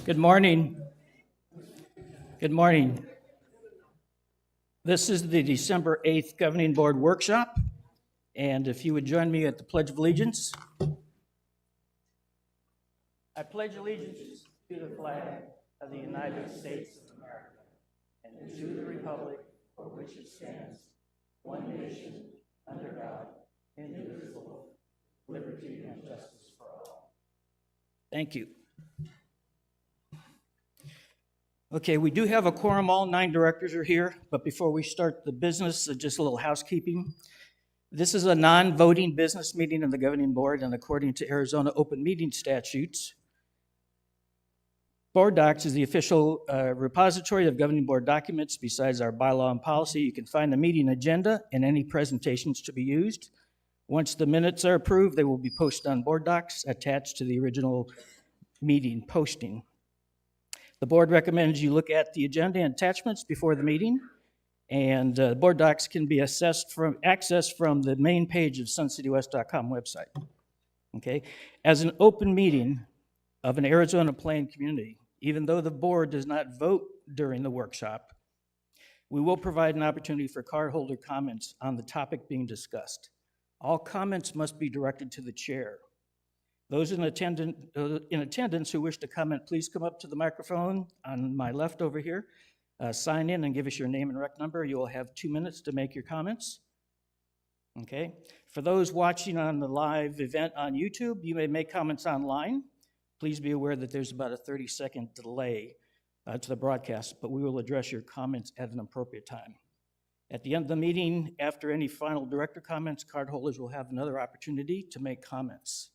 Good morning. Good morning. This is the December 8th Governing Board Workshop, and if you would join me at the Pledge of Allegiance. I pledge allegiance to the flag of the United States of America and to the republic for which it stands, one nation, under God, indivisible, with liberty and justice for all. Thank you. Okay, we do have a quorum. All 9 directors are here, but before we start the business, just a little housekeeping. This is a non-voting business meeting of the Governing Board, and according to Arizona open meeting statutes, Board Docs is the official repository of Governing Board documents. Besides our bylaw and policy, you can find the meeting agenda and any presentations to be used. Once the minutes are approved, they will be posted on Board Docs attached to the original meeting posting. The board recommends you look at the agenda and attachments before the meeting, and Board Docs can be accessed from the main page of suncitywest.com website. Okay, as an open meeting of an Arizona Plain community, even though the board does not vote during the workshop, we will provide an opportunity for cardholder comments on the topic being discussed. All comments must be directed to the chair. Those in attendance who wish to comment, please come up to the microphone on my left over here. Sign in and give us your name and rec number. You will have 2 minutes to make your comments. Okay. For those watching on the live event on YouTube, you may make comments online. Please be aware that there's about a 30-second delay to the broadcast, but we will address your comments at an appropriate time. At the end of the meeting, after any final director comments, cardholders will have another opportunity to make comments.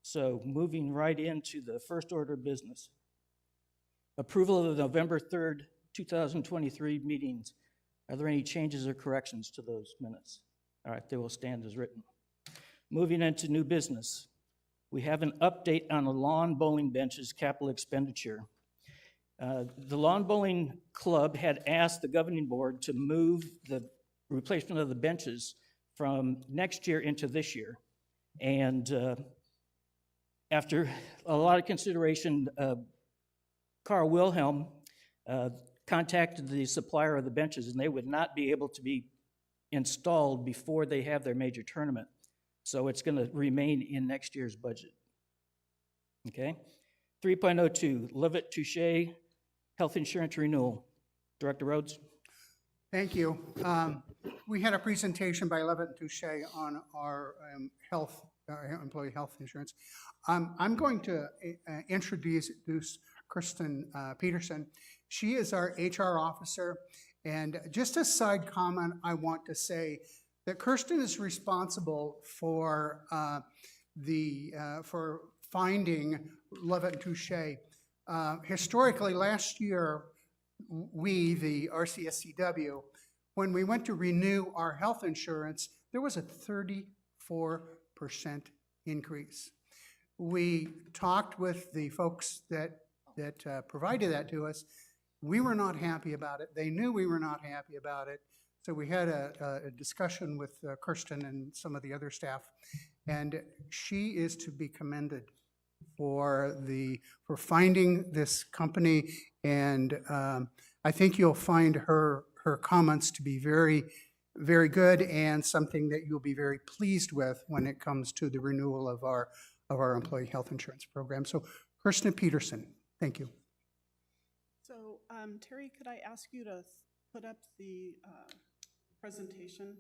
So moving right into the first order of business. Approval of the November 3rd, 2023 meetings. Are there any changes or corrections to those minutes? All right, they will stand as written. Moving into new business. We have an update on the lawn bowling benches capital expenditure. The lawn bowling club had asked the governing board to move the replacement of the benches from next year into this year. And after a lot of consideration, Carl Wilhelm contacted the supplier of the benches, and they would not be able to be installed before they have their major tournament. So it's going to remain in next year's budget. Okay. 3.02, Lovitt-Touch Health Insurance Renewal. Director Rhodes. Thank you. We had a presentation by Lovitt-Touch on our employee health insurance. I'm going to introduce Kirsten Peterson. She is our HR officer, and just a side comment, I want to say that Kirsten is responsible for for finding Lovitt-Touch. Historically, last year, we, the RCSCW, when we went to renew our health insurance, there was a 34% increase. We talked with the folks that provided that to us. We were not happy about it. They knew we were not happy about it. So we had a discussion with Kirsten and some of the other staff, and she is to be commended for finding this company. And I think you'll find her comments to be very, very good and something that you'll be very pleased with when it comes to the renewal of our employee health insurance program. So Kirsten Peterson, thank you. So Terry, could I ask you to put up the presentation?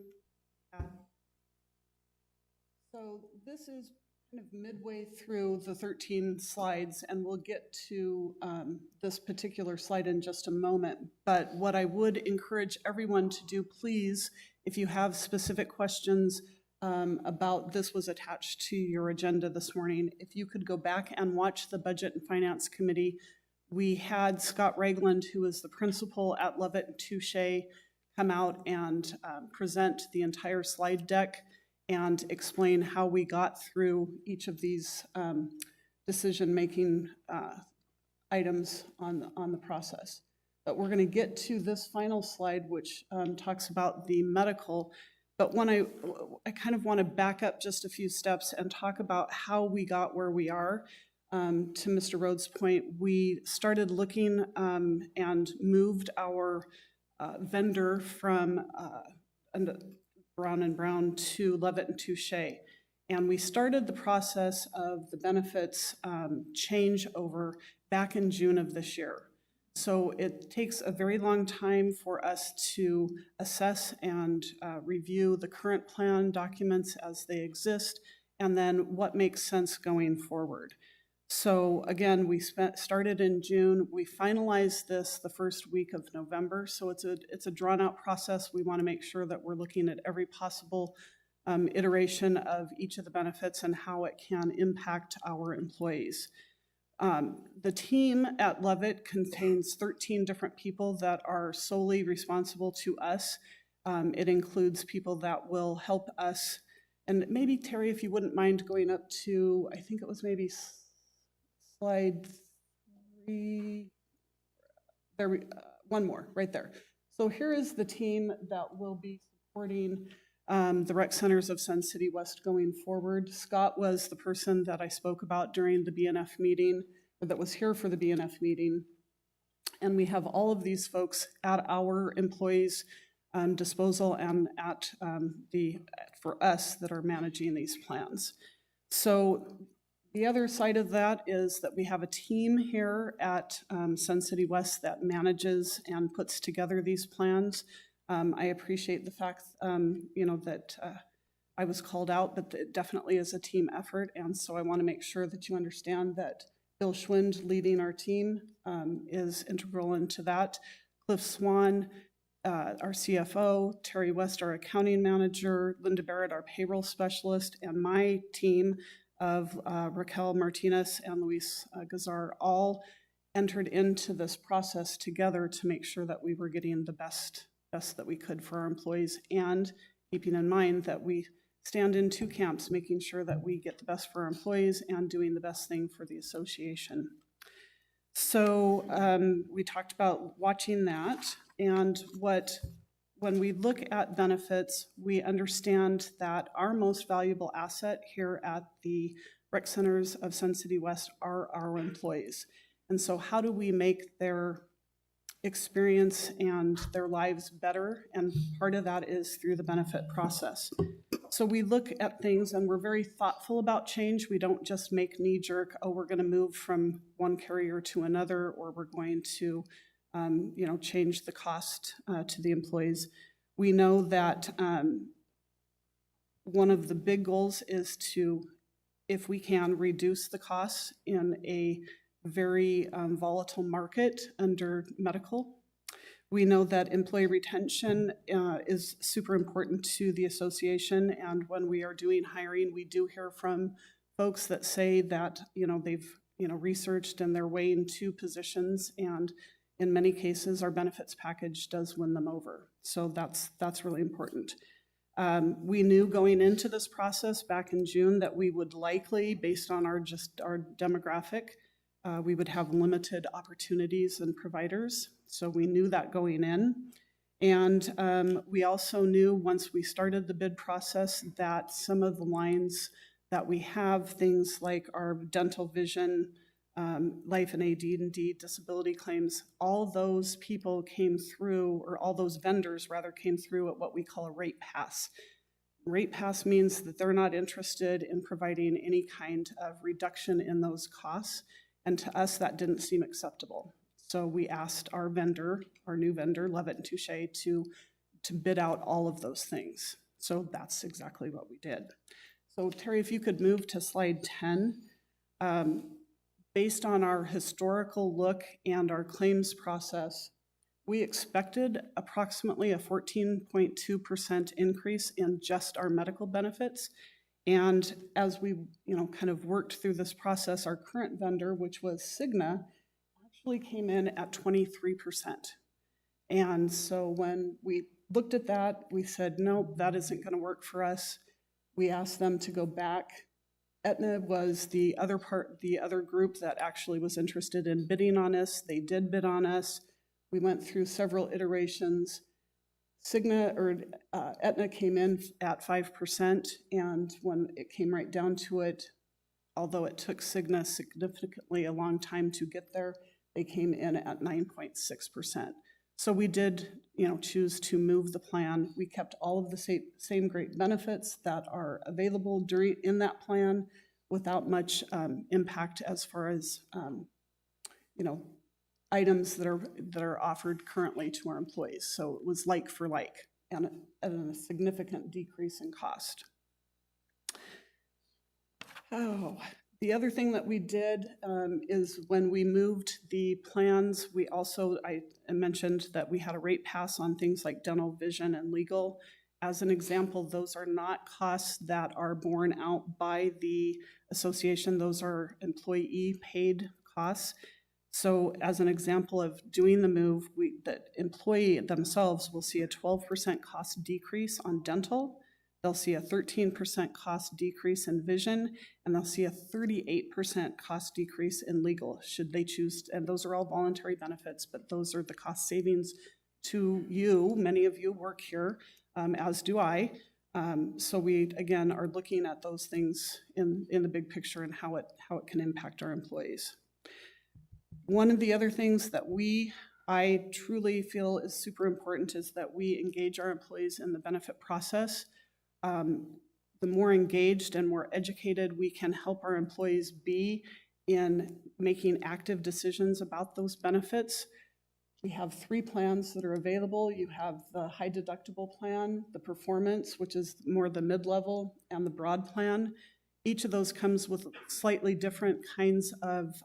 So this is kind of midway through the 13 slides, and we'll get to this particular slide in just a moment. But what I would encourage everyone to do, please, if you have specific questions about this was attached to your agenda this morning, if you could go back and watch the Budget and Finance Committee. We had Scott Ragland, who is the principal at Lovitt-Touch, come out and present the entire slide deck and explain how we got through each of these decision-making items on the process. But we're going to get to this final slide, which talks about the medical. But when I kind of want to back up just a few steps and talk about how we got where we are. To Mr. Rhodes' point, we started looking and moved our vendor from Brown & Brown to Lovitt-Touch. And we started the process of the benefits changeover back in June of this year. So it takes a very long time for us to assess and review the current plan documents as they exist, and then what makes sense going forward. So again, we started in June. We finalized this the first week of November. So it's a drawn out process. We want to make sure that we're looking at every possible iteration of each of the benefits and how it can impact our employees. The team at Lovitt contains 13 different people that are solely responsible to us. It includes people that will help us. And maybe, Terry, if you wouldn't mind going up to, I think it was maybe slide 3, there, one more, right there. So here is the team that will be supporting the rec centers of Sun City West going forward. Scott was the person that I spoke about during the B&F meeting, or that was here for the B&F meeting. And we have all of these folks at our employees' disposal and at for us that are managing these plans. So the other side of that is that we have a team here at Sun City West that manages and puts together these plans. I appreciate the fact, that I was called out, but it definitely is a team effort. And so I want to make sure that you understand that Bill Schwind leading our team is integral into that. Cliff Swan, our CFO, Terry West, our accounting manager, Linda Barrett, our payroll specialist, and my team of Raquel Martinez and Luis Gazar all entered into this process together to make sure that we were getting the best that we could for our employees, and keeping in mind that we stand in two camps, making sure that we get the best for our employees and doing the best thing for the association. So we talked about watching that, and when we look at benefits, we understand that our most valuable asset here at the rec centers of Sun City West are our employees. And so how do we make their experience and their lives better? And part of that is through the benefit process. So we look at things and we're very thoughtful about change. We don't just make knee-jerk, oh, we're going to move from one carrier to another, or we're going to change the cost to the employees. We know that one of the big goals is to, if we can, reduce the costs in a very volatile market under medical. We know that employee retention is super important to the association, and when we are doing hiring, we do hear from folks that say that they've researched and they're weighing two positions, and in many cases our benefits package does win them over. So that's really important. We knew going into this process back in June that we would likely, based on our demographic, we would have limited opportunities and providers. So we knew that going in. And we also knew once we started the bid process that some of the lines that we have, things like our dental, vision, life and AD&D, disability claims, all those people came through, or all those vendors rather came through at what we call a rate pass. Rate pass means that they're not interested in providing any kind of reduction in those costs. And to us, that didn't seem acceptable. So we asked our vendor, our new vendor, Lovitt-Touch, to bid out all of those things. So that's exactly what we did. So Terry, if you could move to slide 10. Based on our historical look and our claims process, we expected approximately a 14.2% increase in just our medical benefits. And as we kind of worked through this process, our current vendor, which was Cigna, actually came in at 23%. And so when we looked at that, we said, no, that isn't going to work for us. We asked them to go back. Aetna was the other group that actually was interested in bidding on us. They did bid on us. We went through several iterations. Aetna came in at 5%, and when it came right down to it, although it took Cigna significantly a long time to get there, they came in at 9.6%. So we did, choose to move the plan. We kept all of the same great benefits that are available in that plan without much impact as far as, items that are offered currently to our employees. So it was like for like and a significant decrease in cost. Oh, the other thing that we did is when we moved the plans, I mentioned that we had a rate pass on things like dental, vision, and legal. As an example, those are not costs that are borne out by the association. Those are employee paid costs. So as an example of doing the move, the employee themselves will see a 12% cost decrease on dental. They'll see a 13% cost decrease in vision, and they'll see a 38% cost decrease in legal, should they choose, and those are all voluntary benefits, but those are the cost savings to you. Many of you work here, as do I. So we, again, are looking at those things in the big picture and how it can impact our employees. One of the other things that I truly feel is super important is that we engage our employees in the benefit process. The more engaged and more educated we can help our employees be in making active decisions about those benefits. We have 3 plans that are available. You have the high deductible plan, the performance, which is more the mid-level, and the broad plan. Each of those comes with slightly different kinds of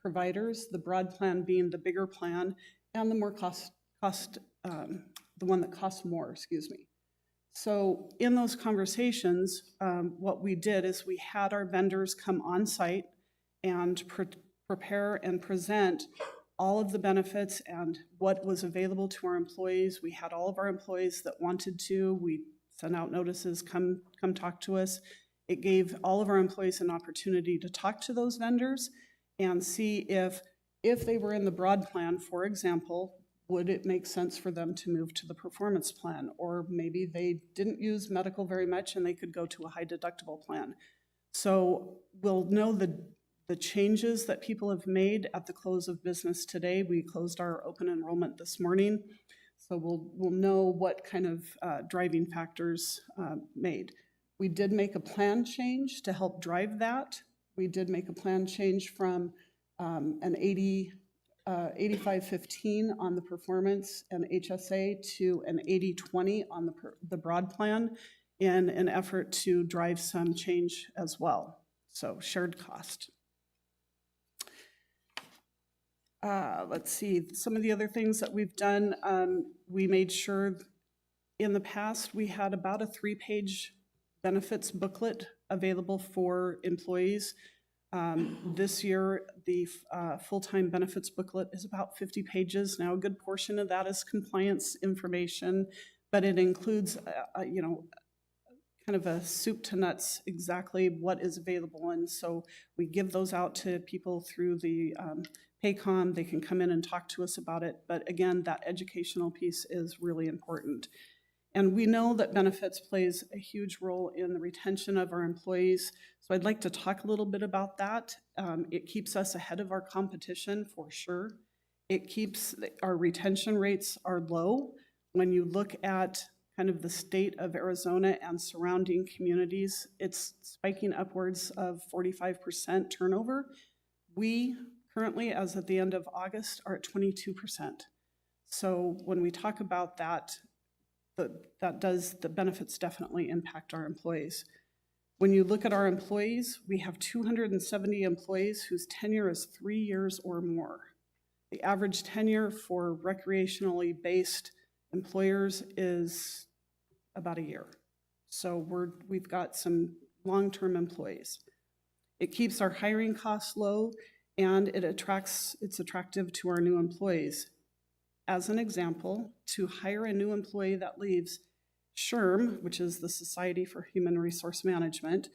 providers, the broad plan being the bigger plan, and the more the one that costs more, excuse me. So in those conversations, what we did is we had our vendors come on site and prepare and present all of the benefits and what was available to our employees. We had all of our employees that wanted to. We sent out notices, come talk to us. It gave all of our employees an opportunity to talk to those vendors and see if they were in the broad plan, for example, would it make sense for them to move to the performance plan? Or maybe they didn't use medical very much and they could go to a high deductible plan. So we'll know the changes that people have made at the close of business today. We closed our open enrollment this morning. So we'll know what kind of driving factors made. We did make a plan change to help drive that. We did make a plan change from an 85-15 on the performance and HSA to an 80-20 on the broad plan in an effort to drive some change as well. So shared cost. Let's see, some of the other things that we've done, we made sure in the past we had about a 3-page benefits booklet available for employees. This year, the full-time benefits booklet is about 50 pages. Now, a good portion of that is compliance information, but it includes, kind of a soup to nuts, exactly what is available. And so we give those out to people through the Paycom. They can come in and talk to us about it. But again, that educational piece is really important. And we know that benefits plays a huge role in the retention of our employees. So I'd like to talk a little bit about that. It keeps us ahead of our competition for sure. It keeps our retention rates are low. When you look at kind of the state of Arizona and surrounding communities, it's spiking upwards of 45% turnover. We currently, as at the end of August, are at 22%. So when we talk about that, the benefits definitely impact our employees. When you look at our employees, we have 270 employees whose tenure is 3 years or more. The average tenure for recreationally based employers is about a year. So we've got some long-term employees. It keeps our hiring costs low, and it's attractive to our new employees. As an example, to hire a new employee that leaves, SHRM, which is the Society for Human Resource Management,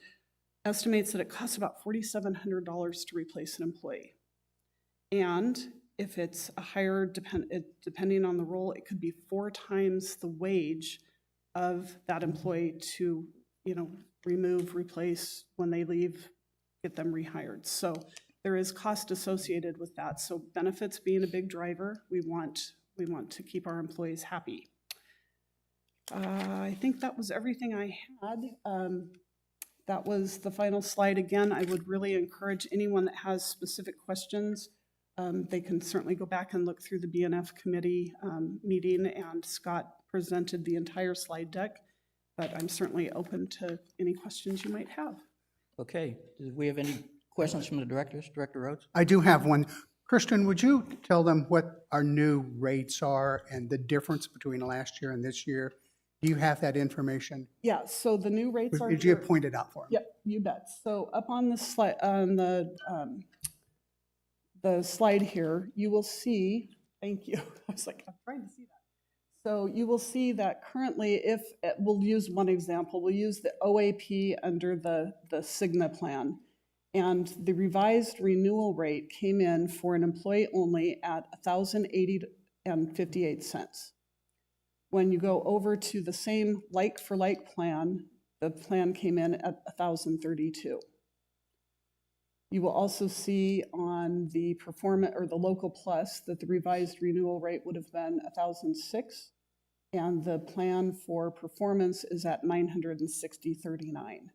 estimates that it costs about $4,700 to replace an employee. And if it's a higher, depending on the role, it could be 4 times the wage of that employee to, remove, replace when they leave get them rehired. So there is cost associated with that. So benefits being a big driver, we want to keep our employees happy. I think that was everything I had. That was the final slide. Again, I would really encourage anyone that has specific questions. They can certainly go back and look through the B&F committee meeting, and Scott presented the entire slide deck, but I'm certainly open to any questions you might have. Okay, do we have any questions from the directors? Director Rhodes? I do have one. Kristen, would you tell them what our new rates are and the difference between last year and this year? Do you have that information? Yeah, so the new rates are Did you here. point it out for me? Yep, you bet. So up on the slide, on the slide here, you will see, thank you. I was like, I'm trying to see that. So you will see that currently, if, we'll use one example, we'll use the OAP under the Cigna plan. And the revised renewal rate came in for an employee only at $1,080.58. When you go over to the same like-for-like plan, the plan came in at $1,032. You will also see on the performance or the local plus that the revised renewal rate would have been $1,006, and the plan for performance is at $960.39.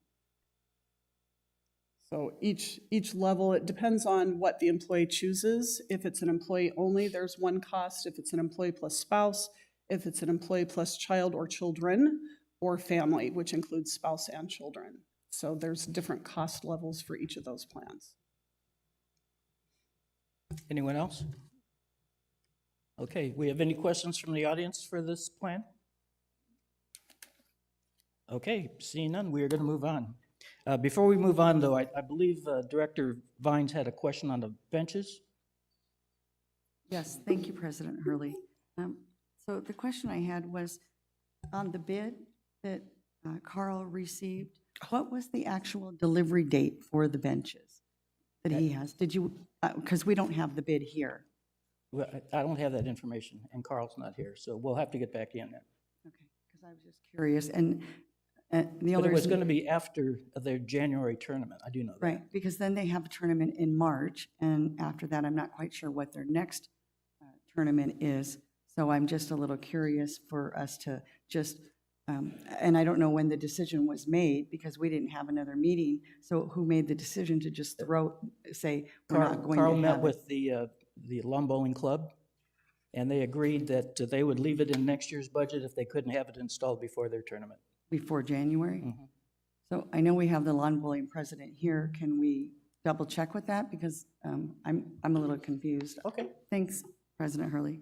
So each level, it depends on what the employee chooses. If it's an employee only, there's one cost. If it's an employee plus spouse, if it's an employee plus child or children, or family, which includes spouse and children. So there's different cost levels for each of those plans. Anyone else? Okay, we have any questions from the audience for this plan? Okay, seeing none, we are going to move on. Before we move on, though, I believe Director Vines had a question on the benches. Yes, thank you, President Hurley. So the question I had was on the bid that Carl received, what was the actual delivery date for the benches that he has? Did you, because we don't have the bid here. Well, I don't have that information, and Carl's not here, so we'll have to get back in there. Okay, because I was just curious, and the But only it was reason, going to be after their January tournament, I do know that. right, because then they have a tournament in March, and after that, I'm not quite sure what their next tournament is. So I'm just a little curious for us to just, and I don't know when the decision was made because we didn't have another meeting. So who made the decision to just say, we're not going to have Carl met it? with the Lawn Bowling Club, and they agreed that they would leave it in next year's budget if they couldn't have it installed before their tournament. Before January? Mhm. So I know we have the lawn bowling president here. Can we double check with that? Because I'm a little confused. Okay. Thanks, President Hurley.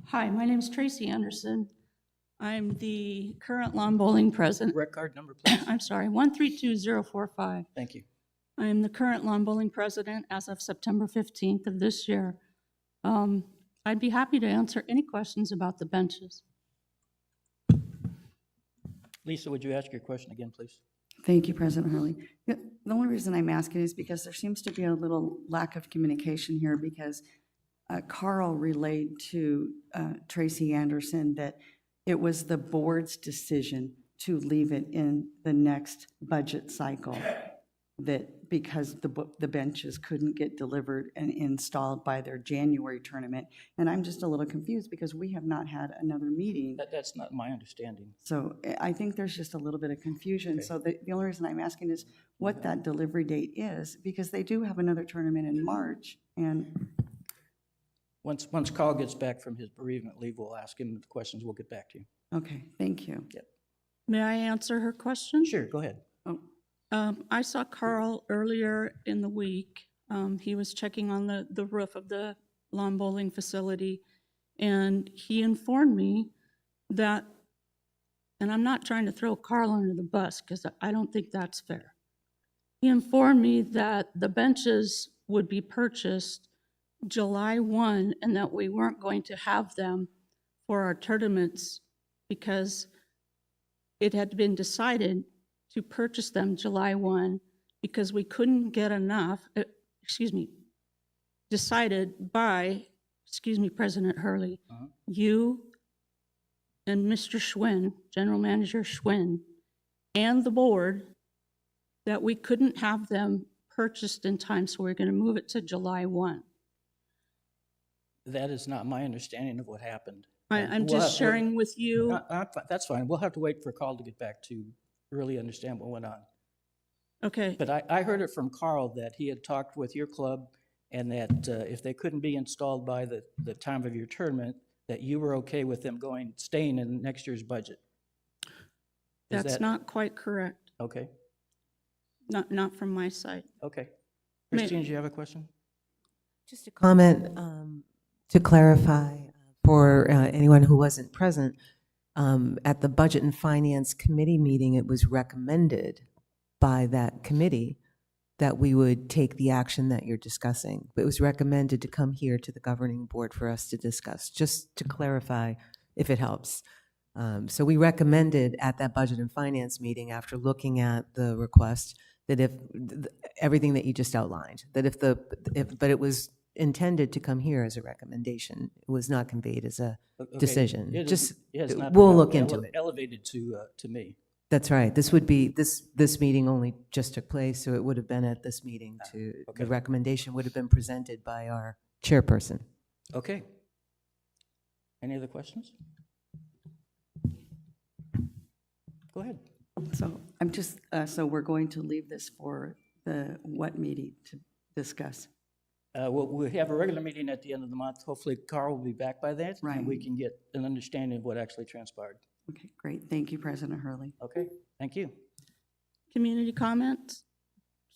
Hi, my name is Tracy Anderson. I'm the current lawn bowling president. Rec card number, please. I'm sorry, 132045. Thank you. I am the current lawn bowling president as of September 15th of this year. I'd be happy to answer any questions about the benches. Lisa, would you ask your question again, please? Thank you, President Hurley. The only reason I'm asking is because there seems to be a little lack of communication here because Carl relayed to Tracy Anderson that it was the board's decision to leave it in the next budget cycle, that because the benches couldn't get delivered and installed by their January tournament. And I'm just a little confused because we have not had another meeting. That's not my understanding. So I think there's just a little bit of confusion. Okay. So the only reason I'm asking is what that delivery date is, because they do have another tournament in March. And Once Carl gets back from his bereavement leave, we'll ask him the questions. We'll get back to you. okay, thank you. May I answer her question? Sure, go ahead. I saw Carl earlier in the week. He was checking on the roof of the lawn bowling facility, and he informed me that, and I'm not trying to throw Carl under the bus because I don't think that's fair. He informed me that the benches would be purchased July 1 and that we weren't going to have them for our tournaments because it had been decided to purchase them July 1 because we couldn't get enough, decided by, President Hurley, you and Mr. Schwinn, General Manager Schwinn, and the board, that we couldn't have them purchased in time, so we're going to move it to July 1. That is not my understanding of what happened. I'm just sharing with you. That's fine. We'll have to wait for Carl to get back to really understand what went on. Okay, But I heard it from Carl that he had talked with your club and that if they couldn't be installed by the time of your tournament, that you were okay with them staying in next year's budget. Is that's that not quite correct. okay? Not from my side. Okay. May- Christine, do you have a question? Just a comment to clarify for anyone who wasn't present. At the Budget and Finance Committee meeting, it was recommended by that committee that we would take the action that you're discussing. But it was recommended to come here to the governing board for us to discuss, just to clarify if it helps. So we recommended at that Budget and Finance meeting, after looking at the request, that if everything that you just outlined, that but it was intended to come here as a recommendation. It was not conveyed as a decision. It Just, has not we'll been look into it. Elevated to me. That's right. This would be, this meeting only just took place, so it would have been at this meeting okay. the recommendation would have been presented by our chairperson. Okay. Any other questions? Go ahead. So I'm just, so we're going to leave this for the what meeting to discuss? We have a regular meeting at the end of the month. Hopefully Carl will be back by then. Right. And we can get an understanding of what actually transpired. Okay, great. Thank you, President Hurley. Okay, thank you. Community comments?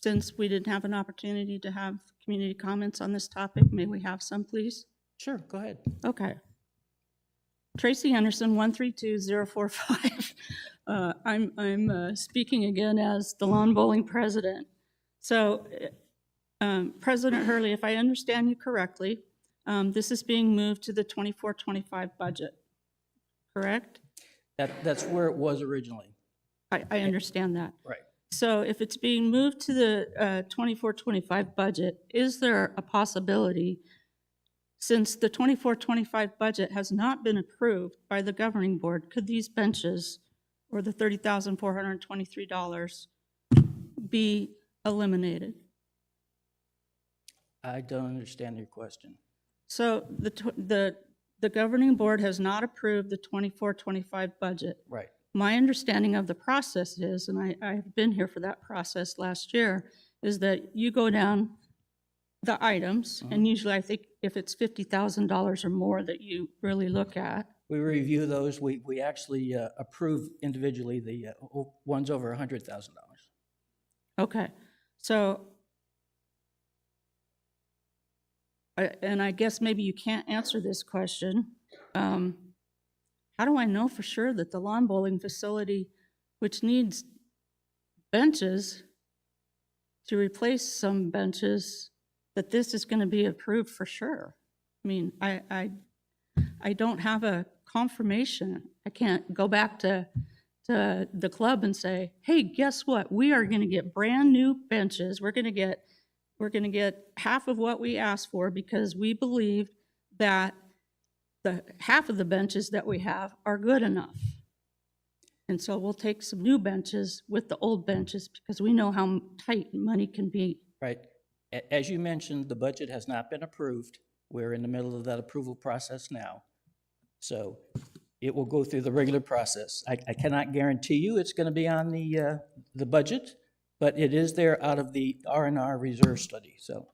Since we didn't have an opportunity to have community comments on this topic, may we have some, please? Sure, go ahead. Okay. Tracy Anderson, 132045. I'm speaking again as the lawn bowling president. So, President Hurley, if I understand you correctly, this is being moved to the 24-25 budget, correct? That's where it was originally. I understand that. Right. So if it's being moved to the 24-25 budget, is there a possibility, since the 24-25 budget has not been approved by the governing board, could these benches, or the $30,423, be eliminated? I don't understand your question. So the governing board has not approved the 24-25 budget. Right. My understanding of the process is, and I've been here for that process last year, is that you go down the items, and usually I think if it's $50,000 or more that you really look at. We review those. We actually approve individually the ones over $100,000. Okay, so, and I guess maybe you can't answer this question. How do I know for sure that the lawn bowling facility, which needs benches to replace some benches, that this is going to be approved for sure? I mean, I don't have a confirmation. I can't go back to the club and say, hey, guess what? We are going to get brand new benches. We're going to get half of what we asked for because we believe that the half of the benches that we have are good enough. And so we'll take some new benches with the old benches because we know how tight money can be. Right. As you mentioned, the budget has not been approved. We're in the middle of that approval process now. So it will go through the regular process. I cannot guarantee you it's going to be on the budget, but it is there out of the R&R reserve study. So,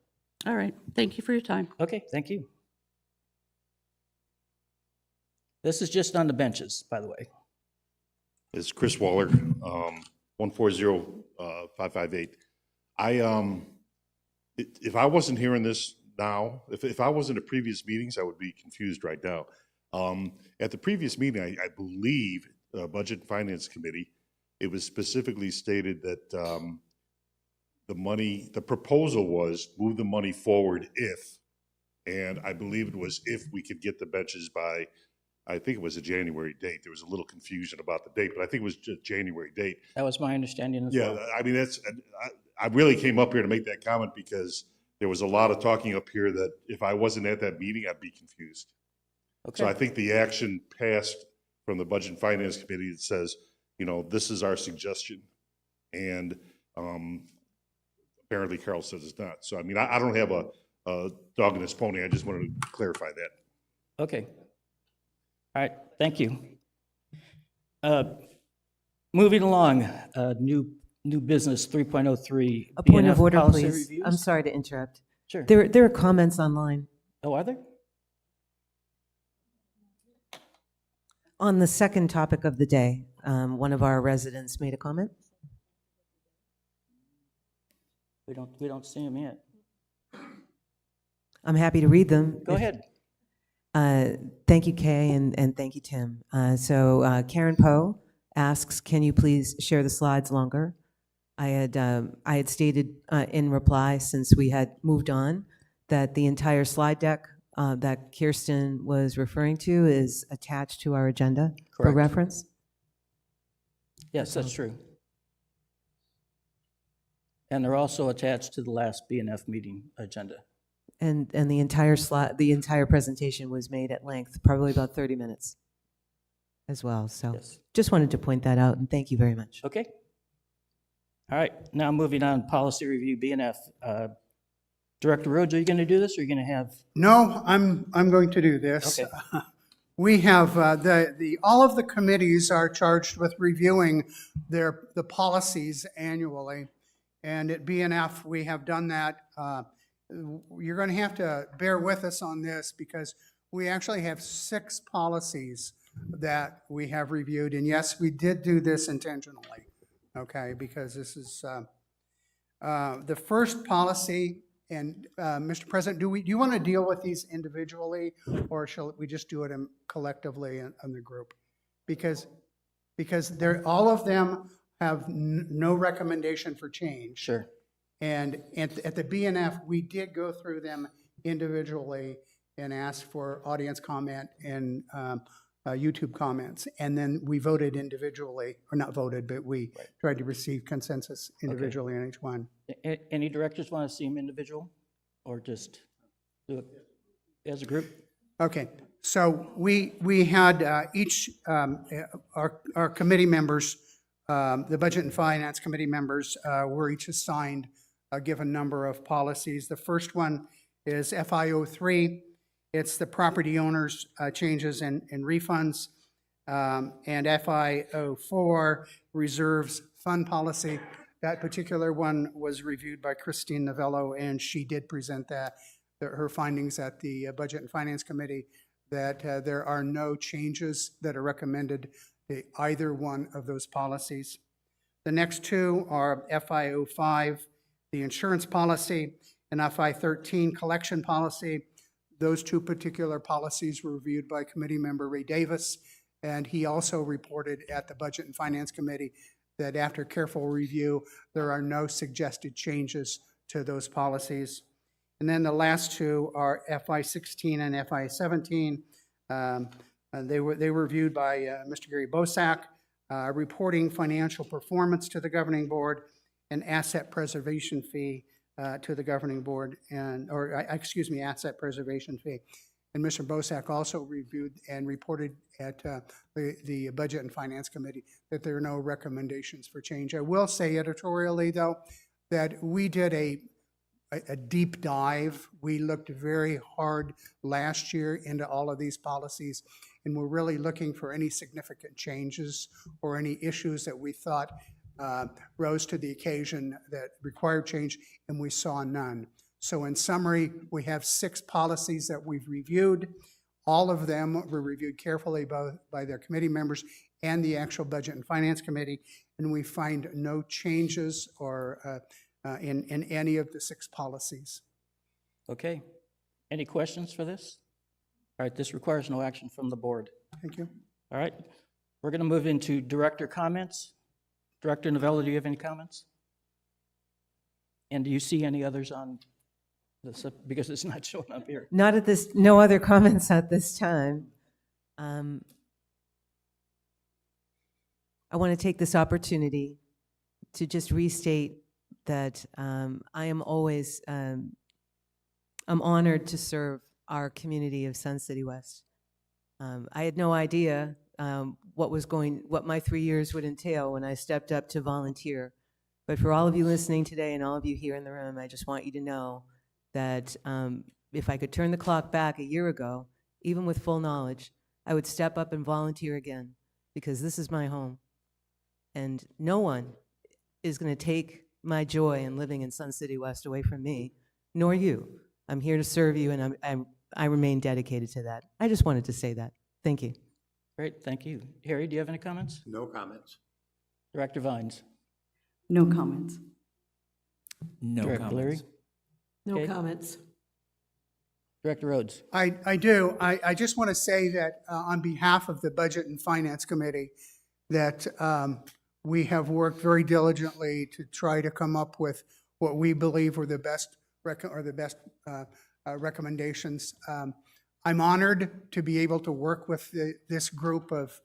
All right, thank you for your time. okay, thank you. This is just on the benches, by the way. It's Chris Waller, 140558. If I wasn't hearing this now, if I was in the previous meetings, I would be confused right now. At the previous meeting, I believe, Budget and Finance Committee, it was specifically stated that the proposal was move the money forward if And I believe it was if we could get the benches by, I think it was a January date. There was a little confusion about the date, but I think it was just January date. That was my understanding as Yeah, well. I mean, I really came up here to make that comment because there was a lot of talking up here that if I wasn't at that meeting, I'd be confused. So I Okay, think the action passed from the Budget and Finance Committee that says, this is our suggestion. And apparently Carol says it's not. So, I mean, I don't have a dog in this pony. I just wanted to clarify that. okay. All right, thank you. Moving along, new business 3.03. A point of B&F order, Policy please. I'm Reviews. sorry to interrupt. Sure. There are comments online. Oh, are there? On the second topic of the day, one of our residents made a comment. We don't see them yet. I'm happy to read them. Go ahead. Thank you, Kay, and thank you, Tim. So Karen Poe asks, can you please share the slides longer? I had stated in reply, since we had moved on, that the entire slide deck that Kirsten was referring to is attached to our agenda for Correct. reference. Yes, that's true. And they're also attached to the last B&F meeting agenda. And the entire presentation was made at length, probably about 30 minutes as well. So Yes. just wanted to point that out, and thank you very much. Okay. All right, now moving on, policy review, B&F. Director Rhodes, are you going to do this, or are you going to have? No, I'm going to do this. Okay. We have, all of the committees are charged with reviewing the policies annually. And at B&F, we have done that. You're going to have to bear with us on this because we actually have 6 policies that we have reviewed. And yes, we did do this intentionally, okay? Because this is the first policy. And Mr. President, do you want to deal with these individually, or shall we just do it collectively in the group? Because all of them have no recommendation for change. Sure. And at the B&F, we did go through them individually and asked for audience comment and YouTube comments. And then we voted individually, or not voted, but we tried to receive consensus individually on each one. Any directors want to see them individual, or just do it as a group? Okay, so we had each, our committee members, the Budget and Finance Committee members were each assigned a given number of policies. The first one is FI03. It's the property owners' changes and refunds. And FI04, reserves fund policy. That particular one was reviewed by Christine Novello, and she did present her findings at the Budget and Finance Committee, that there are no changes that are recommended to either one of those policies. The next 2 are FI05, the insurance policy, and FI13, collection policy. Those 2 particular policies were reviewed by committee member Ray Davis, and he also reported at the Budget and Finance Committee that after careful review, there are no suggested changes to those policies. And then the last 2 are FI16 and FI17. They were reviewed by Mr. Gary Bosak, reporting financial performance to the governing board, and asset preservation fee to the governing board, asset preservation fee. And Mr. Bosak also reviewed and reported at the Budget and Finance Committee that there are no recommendations for change. I will say editorially, though, that we did a deep dive. We looked very hard last year into all of these policies, and we're really looking for any significant changes or any issues that we thought rose to the occasion that required change, and we saw none. So in summary, we have 6 policies that we've reviewed. All of them were reviewed carefully both by their committee members and the actual Budget and Finance Committee, and we find no changes or in any of the 6 policies. Okay. Any questions for this? All right, this requires no action from the board. Thank you. All right, we're going to move into director comments. Director Novello, do you have any comments? And do you see any others on Because it's not showing up here. Not at this, no other comments at this time. I want to take this opportunity to just restate that I am always, I'm honored to serve our community of Sun City West. I had no idea what my 3 years would entail when I stepped up to volunteer. But for all of you listening today and all of you here in the room, I just want you to know that if I could turn the clock back a year ago, even with full knowledge, I would step up and volunteer again, because this is my home. And no one is going to take my joy in living in Sun City West away from me, nor you. I'm here to serve you, and I remain dedicated to that. I just wanted to say that. Thank you. Great, thank you. Harry, do you have any comments? No comments. Director Vines? No comments. No Director Leary? comments. No Okay. comments. Director Rhodes? I do. I just want to say that on behalf of the Budget and Finance Committee, that we have worked very diligently to try to come up with what we believe were the best recommendations. I'm honored to be able to work with this group of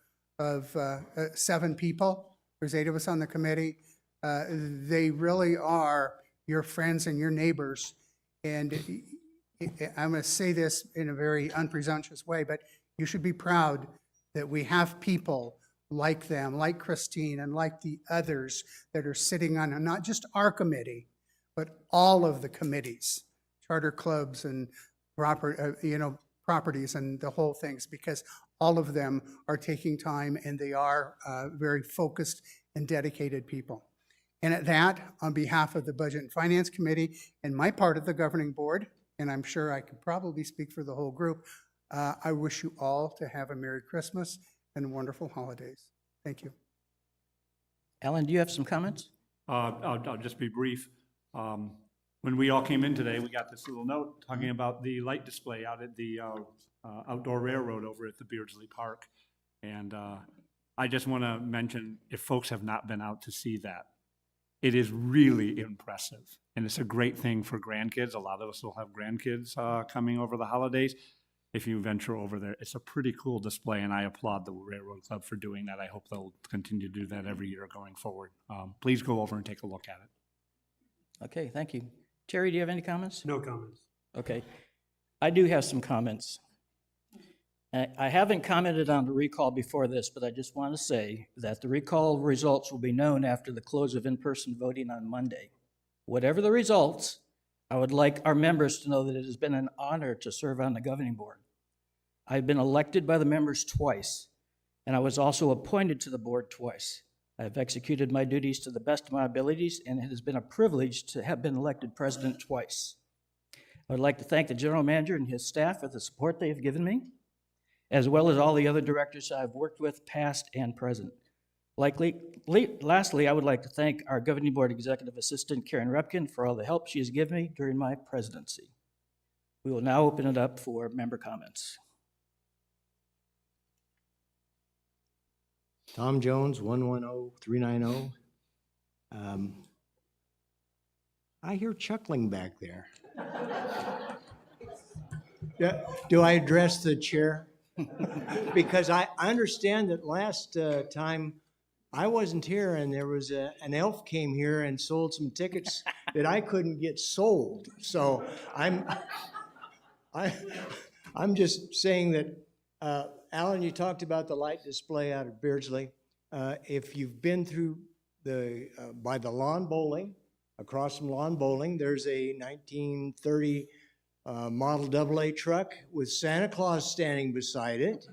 7 people. There's 8 of us on the committee. They really are your friends and your neighbors. And I'm going to say this in a very unpresumptuous way, but you should be proud that we have people like them, like Christine and like the others that are sitting on not just our committee, but all of the committees, charter clubs and properties and the whole things, because all of them are taking time and they are very focused and dedicated people. And at that, on behalf of the Budget and Finance Committee and my part of the governing board, and I'm sure I could probably speak for the whole group, I wish you all to have a Merry Christmas and wonderful holidays. Thank you. Alan, do you have some comments? I'll just be brief. When we all came in today, we got this little note talking about the light display out at the outdoor railroad over at the Beardsley Park. And I just want to mention, if folks have not been out to see that, it is really impressive. And it's a great thing for grandkids. A lot of us will have grandkids coming over the holidays. If you venture over there, it's a pretty cool display, and I applaud the Railroad Club for doing that. I hope they'll continue to do that every year going forward. Please go over and take a look at it. Okay, thank you. Terry, do you have any comments? No comments. Okay. I do have some comments. I haven't commented on the recall before this, but I just want to say that the recall results will be known after the close of in-person voting on Monday. Whatever the results, I would like our members to know that it has been an honor to serve on the governing board. I've been elected by the members twice, and I was also appointed to the board twice. I have executed my duties to the best of my abilities, and it has been a privilege to have been elected president twice. I would like to thank the general manager and his staff for the support they have given me, as well as all the other directors I've worked with, past and present. Lastly, I would like to thank our governing board executive assistant, Karen Repkin, for all the help she has given me during my presidency. We will now open it up for member comments. Tom Jones, 110390. I hear chuckling back there. Do I address the chair? Because I understand that last time I wasn't here and there was an elf came here and sold some tickets that I couldn't get sold. So I'm just saying that, Alan, you talked about the light display out at Beardsley. If you've been through by the lawn bowling, across from lawn bowling, there's a 1930 Model AA truck with Santa Claus standing beside it.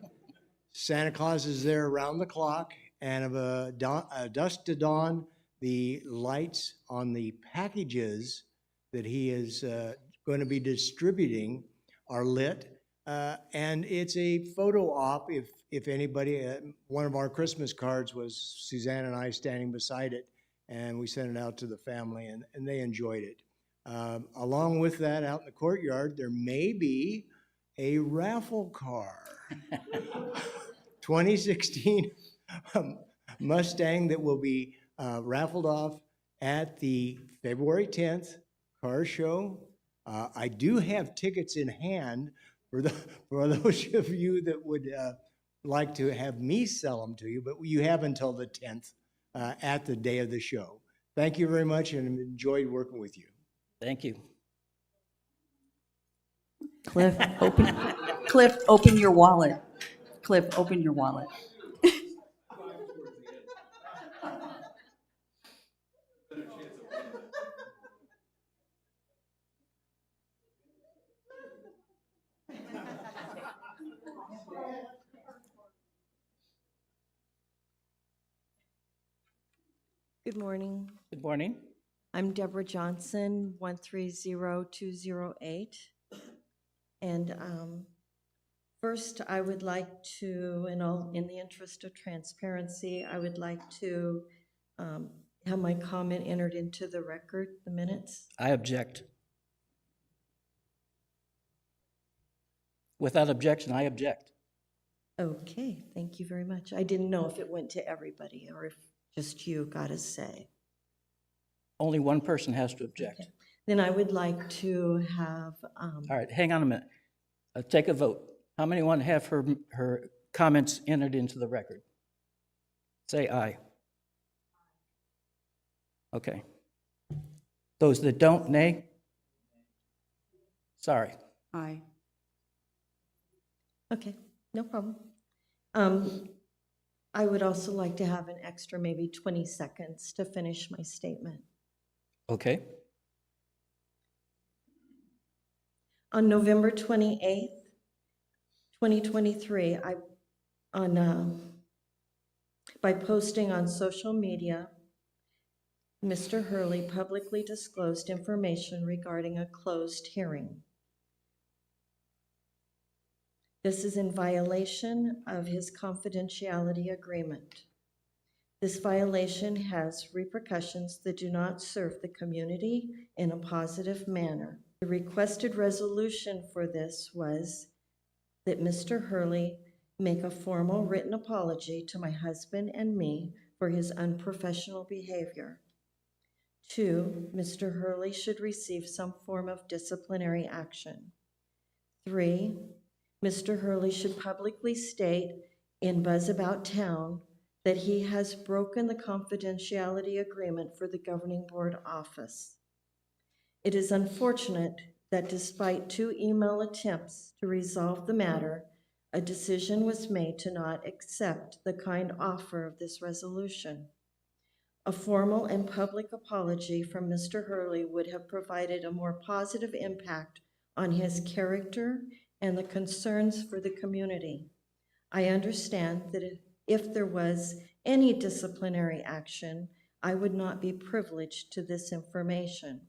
Santa Claus is there around the clock, and of dusk to dawn, the lights on the packages that he is going to be distributing are lit. And it's a photo op. If anybody, one of our Christmas cards was Suzanne and I standing beside it, and we sent it out to the family, and they enjoyed it. Along with that, out in the courtyard, there may be a raffle car. 2016 Mustang that will be raffled off at the February 10th car show I do have tickets in hand for those of you that would like to have me sell them to you, but you have until the 10th at the day of the show. Thank you very much and enjoyed working with you. Thank you. Cliff, open your wallet. Cliff, open your wallet. Good morning. Good morning. I'm Deborah Johnson, 130208. And first, I would like to, in the interest of transparency, I would like to have my comment entered into the record, the minutes. I object. Without objection, I object. Okay, thank you very much. I didn't know if it went to everybody or if just you got a say. Only one person has to object. Okay. Then I would like to have, All right, hang on a minute. Take a vote. How many want to have her comments entered into the record? Say aye. Okay. Those that don't, nay? Sorry. Aye. okay, no problem. I would also like to have an extra maybe 20 seconds to finish my statement. Okay. On November 28th, 2023, by posting on social media, Mr. Hurley publicly disclosed information regarding a closed hearing. This is in violation of his confidentiality agreement. This violation has repercussions that do not serve the community in a positive manner. The requested resolution for this was that Mr. Hurley make a formal written apology to my husband and me for his unprofessional behavior. 2, Mr. Hurley should receive some form of disciplinary action. 3, Mr. Hurley should publicly state in Buzz About Town that he has broken the confidentiality agreement for the governing board office. It is unfortunate that despite 2 email attempts to resolve the matter, a decision was made to not accept the kind offer of this resolution. A formal and public apology from Mr. Hurley would have provided a more positive impact on his character and the concerns for the community. I understand that if there was any disciplinary action, I would not be privileged to this information.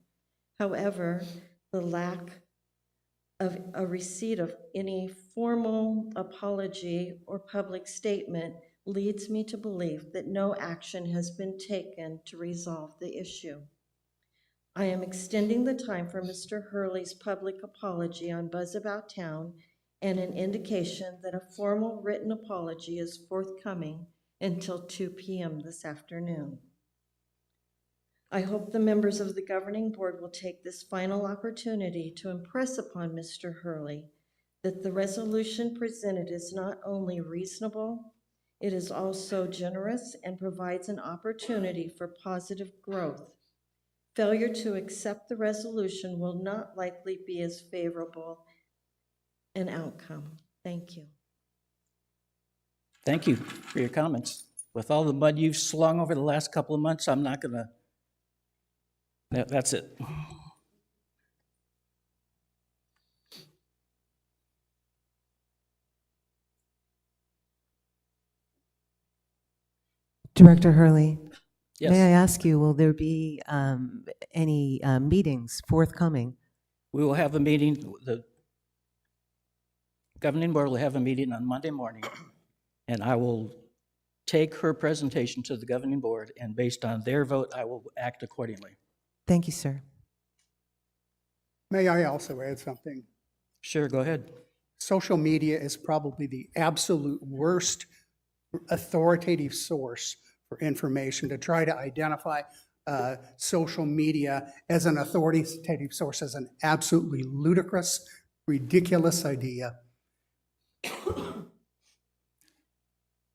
However, the lack of a receipt of any formal apology or public statement leads me to believe that no action has been taken to resolve the issue. I am extending the time for Mr. Hurley's public apology on Buzz About Town and an indication that a formal written apology is forthcoming until 2 p.m. this afternoon. I hope the members of the governing board will take this final opportunity to impress upon Mr. Hurley that the resolution presented is not only reasonable, it is also generous and provides an opportunity for positive growth. Failure to accept the resolution will not likely be as favorable an outcome. Thank you. Thank you for your comments. With all the mud you've slung over the last couple of months, I'm not gonna, that's it. Director Hurley, may I Yes, ask you, will there be any meetings forthcoming? we will have a meeting, the governing board will have a meeting on Monday morning, and I will take her presentation to the governing board, and based on their vote, I will act accordingly. Thank you, sir. May I also add something? Sure, go ahead. Social media is probably the absolute worst authoritative source for information to try to identify social media as an authoritative source is an absolutely ludicrous, ridiculous idea.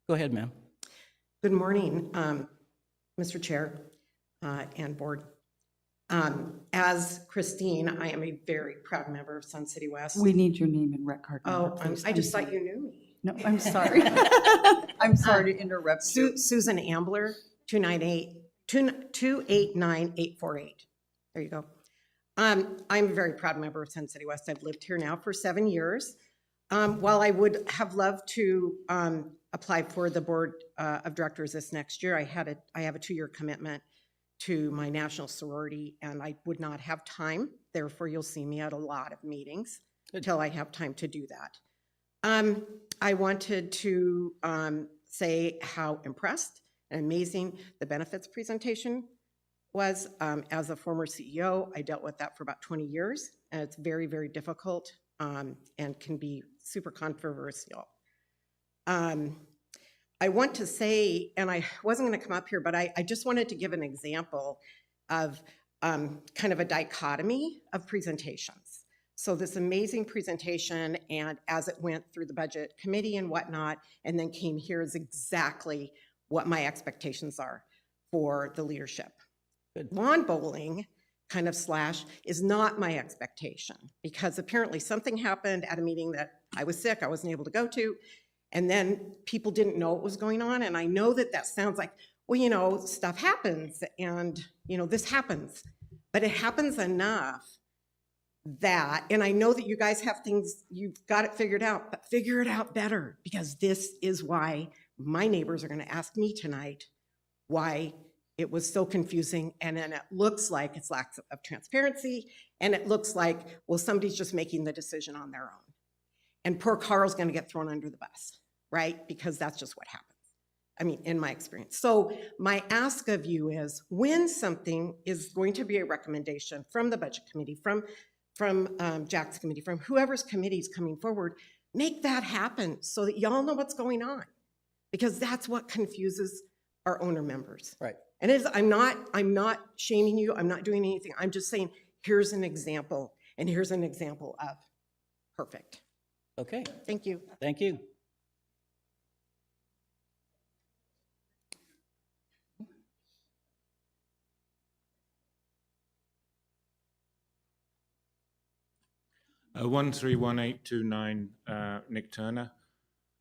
Go ahead, ma'am. Good morning, Mr. Chair and Board. As Christine, I am a very proud member of Sun City West. We need your name and rec card number, Oh, please. I just I'm thought sorry. you knew me. No, I'm sorry. I'm sorry to interrupt you. Susan Ambler, 289-848. There you go. I'm a very proud member of Sun City West. I've lived here now for 7 years. While I would have loved to apply for the Board of Directors this next year, I have a 2-year commitment to my national sorority, and I would not have time. Therefore, you'll see me at a lot of meetings until I have time to do that. I wanted to say how impressed and amazing the benefits presentation was. As a former CEO, I dealt with that for about 20 years, and it's very, very difficult and can be super controversial. I want to say, and I wasn't going to come up here, but I just wanted to give an example of kind of a dichotomy of presentations. So this amazing presentation, and as it went through the budget committee and whatnot, and then came here, is exactly what my expectations are for the leadership. Good. Lawn bowling kind of is not my expectation, because apparently something happened at a meeting that I was sick, I wasn't able to go to, and then people didn't know what was going on. And I know that that sounds like, well, you know, stuff happens and, you know, this happens, but it happens enough that, and I know that you guys have things, you've got it figured out, but figure it out better, because this is why my neighbors are going to ask me tonight why it was so confusing. And then it looks like it's lack of transparency, and it looks like, well, somebody's just making the decision on their own. And poor Carl's going to get thrown under the bus, right? Because that's just what happens. I mean, in my experience. So my ask of you is, when something is going to be a recommendation from the budget committee, from Jack's committee, from whoever's committee is coming forward, make that happen so that y'all know what's going on, because that's what confuses our owner members. Right. And I'm not shaming you. I'm not doing anything. I'm just saying, here's an example, and here's an example of perfect. Okay, Thank you. thank you. Uh, 131829, Nick Turner.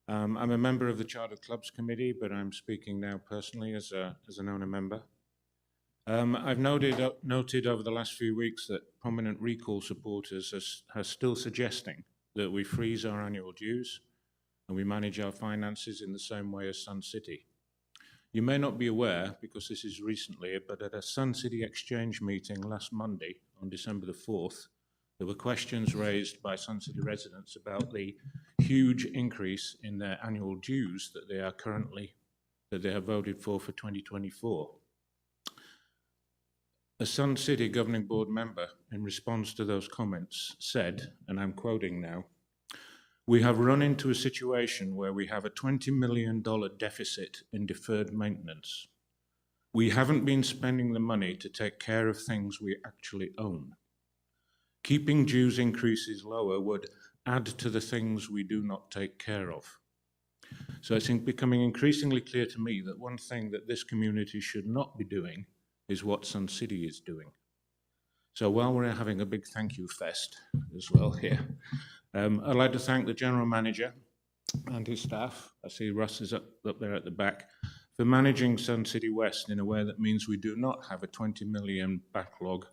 I'm a member of the Chartered Clubs Committee, but I'm speaking now personally as an owner member. I've noted over the last few weeks that prominent recall supporters are still suggesting that we freeze our annual dues and we manage our finances in the same way as Sun City. You may not be aware, because this is recently, but at a Sun City Exchange meeting last Monday on December the 4th, there were questions raised by Sun City residents about the huge increase in their annual dues that they have voted for 2024. A Sun City Governing Board member, in response to those comments, said, and I'm quoting now, "We have run into a situation where we have a $20 million deficit in deferred maintenance. We haven't been spending the money to take care of things we actually own. Keeping dues increases lower would add to the things we do not take care of." So it's becoming increasingly clear to me that one thing that this community should not be doing is what Sun City is doing. So while we're having a big thank you fest as well here, I'd like to thank the General Manager and his staff, I see Russ is up there at the back, for managing Sun City West in a way that means we do not have a 20 million backlog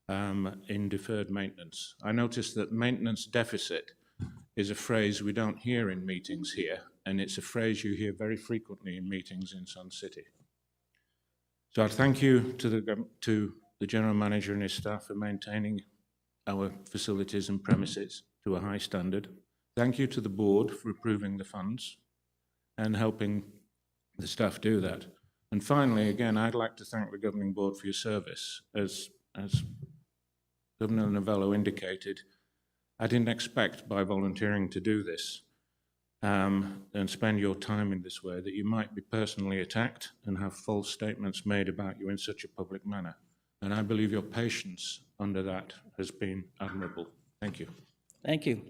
in deferred maintenance. I noticed that maintenance deficit is a phrase we don't hear in meetings here, and it's a phrase you hear very frequently in meetings in Sun City. So I thank you to the General Manager and his staff for maintaining our facilities and premises to a high standard. Thank you to the board for approving the funds and helping the staff do that. And finally, again, I'd like to thank the Governing Board for your service. As Governor Novello indicated, I didn't expect by volunteering to do this and spend your time in this way, that you might be personally attacked and have false statements made about you in such a public manner. And I believe your patience under that has been admirable. Thank you. Thank you.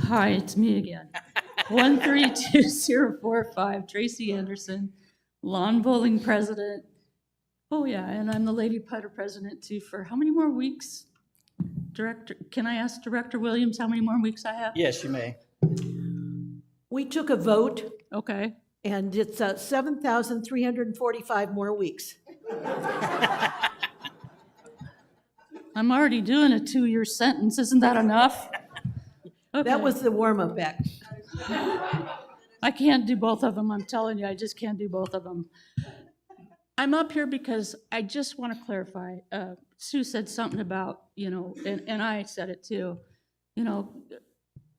Hi, it's me again. 132045, Tracy Anderson, lawn bowling president. Oh yeah, and I'm the Lady Putter president too for how many more weeks? Director, can I ask Director Williams how many more weeks I have? Yes, you may. We took a vote, Okay. and it's 7,345 more weeks. I'm already doing a 2-year sentence. Isn't that enough? Okay. That was the warm-up act. I can't do both of them. I'm telling you, I just can't do both of them. I'm up here because I just want to clarify. Sue said something about, and I said it too.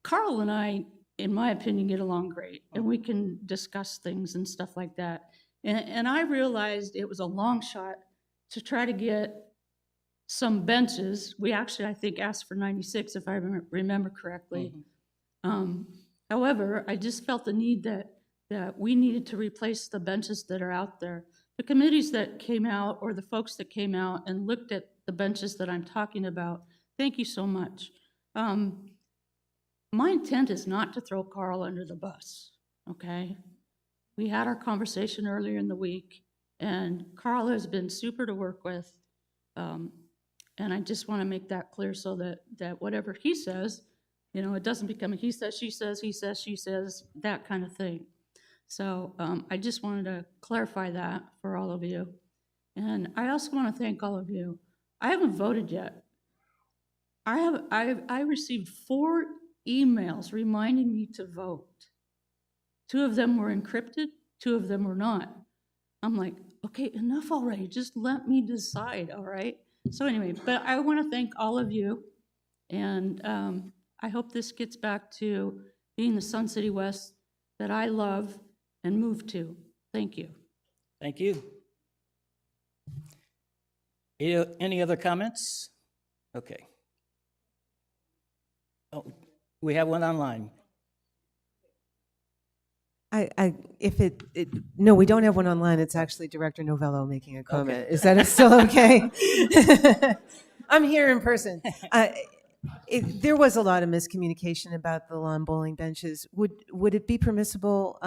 Carl and I, in my opinion, get along great, and we can discuss things and stuff like that. And I realized it was a long shot to try to get some benches. We actually, I think, asked for 96, if I remember correctly. However, I just felt the need that we needed to replace the benches that are out there. The committees that came out, or the folks that came out and looked at the benches that I'm talking about, thank you so much. My intent is not to throw Carl under the bus, okay? We had our conversation earlier in the week, and Carl has been super to work with. And I just want to make that clear so that whatever he says, it doesn't become a he says, she says, he says, she says, that kind of thing. So I just wanted to clarify that for all of you. And I also want to thank all of you. I haven't voted yet. I received 4 emails reminding me to vote. 2 of them were encrypted, 2 of them were not. I'm like, okay, enough already. Just let me decide, all right? So anyway, but I want to thank all of you, and I hope this gets back to being the Sun City West that I love and move to. Thank you. Thank you. Any other comments? Okay. Oh, we have one online. No, we don't have one online. It's actually Director Novello making a comment. Okay. Is that still okay? I'm here in person. There was a lot of miscommunication about the lawn bowling benches. Would it be permissible,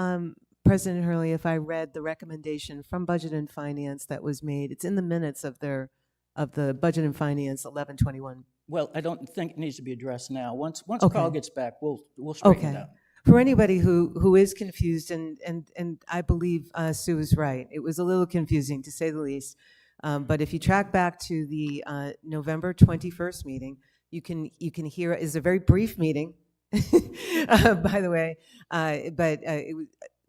President Hurley, if I read the recommendation from Budget and Finance that was made? It's in the minutes of the Budget and Finance 1121. Well, I don't think it needs to be addressed now. Once Okay. Carl gets back, we'll straighten it out. For anybody who is confused, and I believe Sue is right, it was a little confusing to say the least. But if you track back to the November 21st meeting, you can hear it's a very brief meeting, by the way.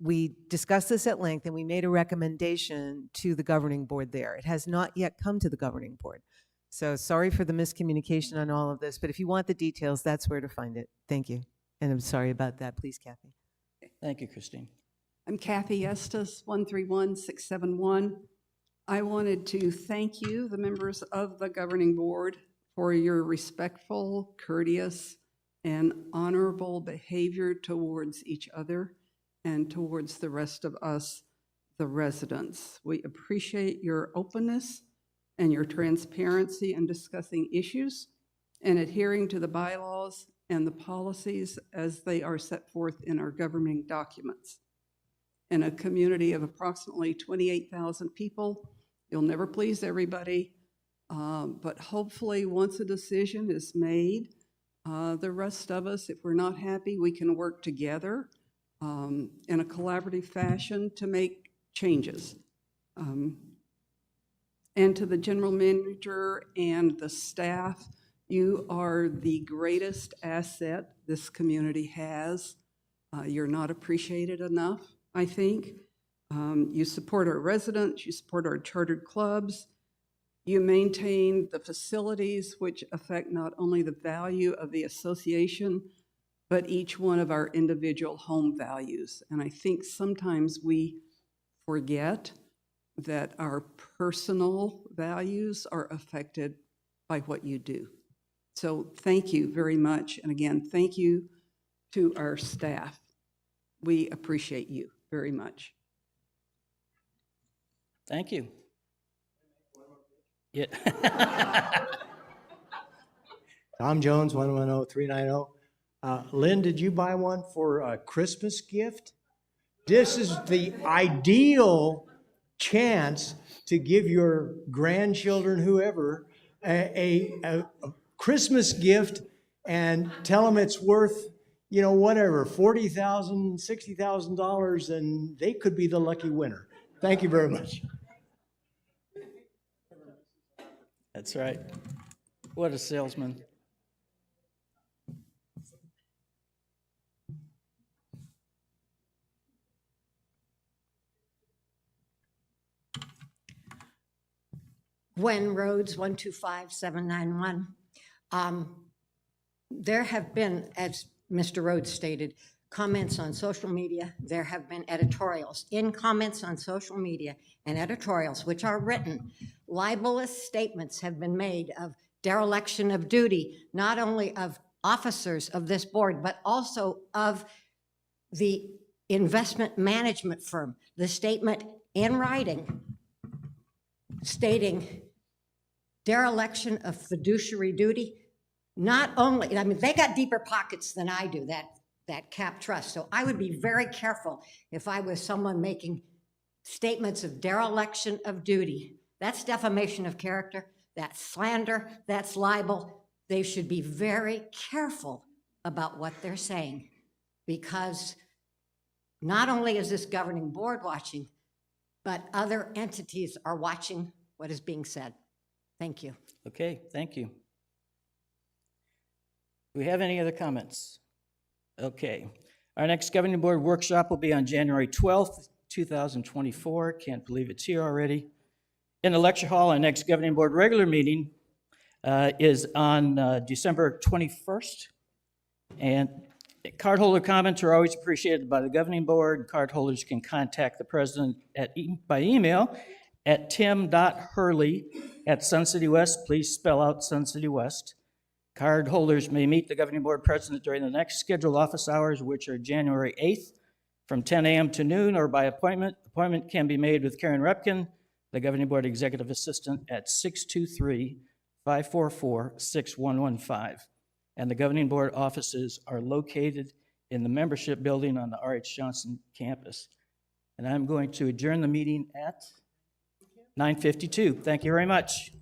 We discussed this at length, and we made a recommendation to the governing board there. It has not yet come to the governing board. So sorry for the miscommunication on all of this, but if you want the details, that's where to find it. Thank you. And I'm sorry about that. Please, Kathy. Thank you, Christine. I'm Kathy Estes, 131671. I wanted to thank you, the members of the governing board, for your respectful, courteous, and honorable behavior towards each other and towards the rest of us, the residents. We appreciate your openness and your transparency in discussing issues and adhering to the bylaws and the policies as they are set forth in our governing documents. In a community of approximately 28,000 people, you'll never please everybody, but hopefully once a decision is made, the rest of us, if we're not happy, we can work together in a collaborative fashion to make changes. And to the general manager and the staff, you are the greatest asset this community has. You're not appreciated enough, I think. You support our residents, you support our chartered clubs, you maintain the facilities which affect not only the value of the association, but each one of our individual home values. And I think sometimes we forget that our personal values are affected by what you do. So thank you very much. And again, thank you to our staff. We appreciate you very much. Thank you. Yeah. Tom Jones, 110-390. Lynn, did you buy one for a Christmas gift? This is the ideal chance to give your grandchildren, whoever, a Christmas gift and tell them it's worth, you know, whatever, $40,000, $60,000, and they could be the lucky winner. Thank you very much. That's right. What a salesman. Gwen Rhodes, 125-791. There have been, as Mr. Rhodes stated, comments on social media. There have been editorials. In comments on social media and editorials, which are written, libelous statements have been made of dereliction of duty, not only of officers of this board, but also of the investment management firm. The statement in writing stating dereliction of fiduciary duty, not only, I mean, they got deeper pockets than I do, that cap trust. So I would be very careful if I was someone making statements of dereliction of duty. That's defamation of character, that's slander, that's libel. They should be very careful about what they're saying, because not only is this governing board watching, but other entities are watching what is being said. Thank you. Okay, thank you. Do we have any other comments? Okay. Our next governing board workshop will be on January 12th, 2024. Can't believe it's here already. In the lecture hall, our next governing board regular meeting is on December 21st. And cardholder comments are always appreciated by the governing board. Cardholders can contact the president by email at tim.hurley@SunCityWest. Please spell out Sun City West. Cardholders may meet the governing board president during the next scheduled office hours, which are January 8th from 10 a.m. to noon, or by appointment. Appointment can be made with Karen Repkin, the governing board executive assistant, at 623-544-6115. And the governing board offices are located in the membership building on the R.H. Johnson campus. And I'm going to adjourn the meeting at 9:52. Thank you very much.